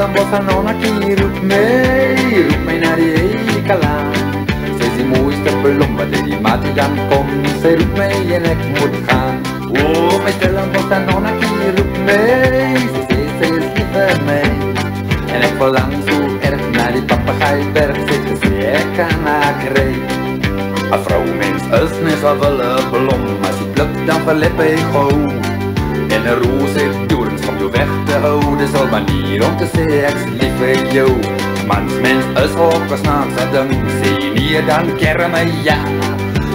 dalam bossa nona roep mij naar die eikala. Zij is mooi belom, wat die mati dan komt. Zij roept mij en ik moet gaan. Oh, mij dalam bossa nona roep mij. Zij is lief voor mij. En ik verlang zo erg naar die papegaaieberg. Zij ik kan haar krijgen. Een vrouwmens is niet zo willen blom. Als je plukt dan verlip ik gauw. En een roos heeft doorns om je weg te houden. Zal manier om te zeggen ik lief voor jou. Mans mens is ook een snaakse ding. Zie niet dan keren mij ja.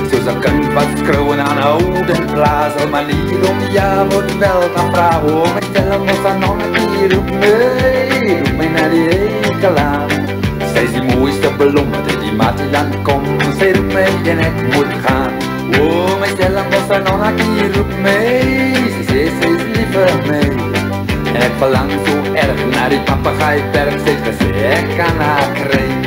Zoals een kind wat schreeuwen aan houden plaats. Zal manier om ja wordt wel gaan vragen. Oh, mij stellen moet dan nog een keer roep mij naar die eikala. Zij is die mooiste bloem, dat die mati dan komt. Zij roept mij en ik moet gaan. Oh, mij stellen moet dan nog een keer roep mij. Zij is lief voor mij. En ik verlang zo erg naar die papegaaieberg. Zij ik kan haar krijgen.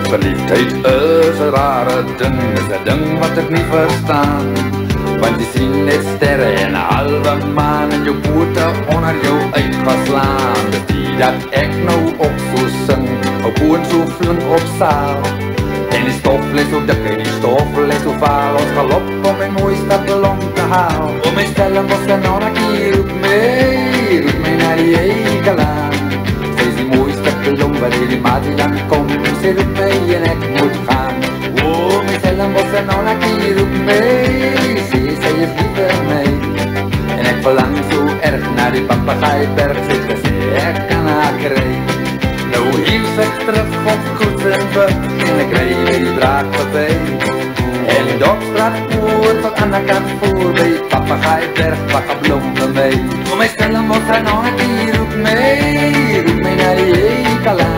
Verliefdheid is een rare ding. Is een ding wat ik niet verstaan. Want je ziet net sterren en een halve maan. En je poten onder jou uitgeslaan. Dus die dat ik nou ook zo zing. Ook gewoon zo flink op zaal. En die stoffel is zo dik en die stoffel is zo vaal. Ons galop om mijn mooiste ballon te halen. Om mij stellen was er nog een keer roep mij naar die eikala. Zij is die mooiste ballon waar die mati dan komt. Zij roept mij en ik moet gaan. Oh, mij stellen was er nog een keer roep mij. Zij is lief voor mij. En ik verlang zo erg naar die papegaaieberg. Zij ik kan haar krijgen. Nou hief zich terug op koets en buk. En ik reed weer die draak voorbij. En die Dokstraat voert tot aan de kant voorbij. Papegaaieberg, pak een bloem voor mij. Voor mij stellen moet hij nog een keer roep mij naar die eikala.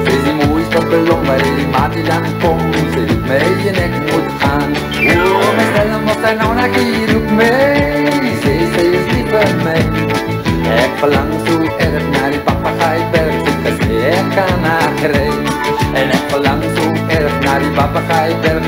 Zij is die mooiste bloem waar die mati dan komt. Zij roept mij en ik moet gaan. Voor mij stellen moet hij nog een keer roep mij. Zij is lief voor mij. Ik verlang zo erg naar die papegaaieberg. Ik kan haar krijgen. En ik verlang zo erg naar die papegaaieberg.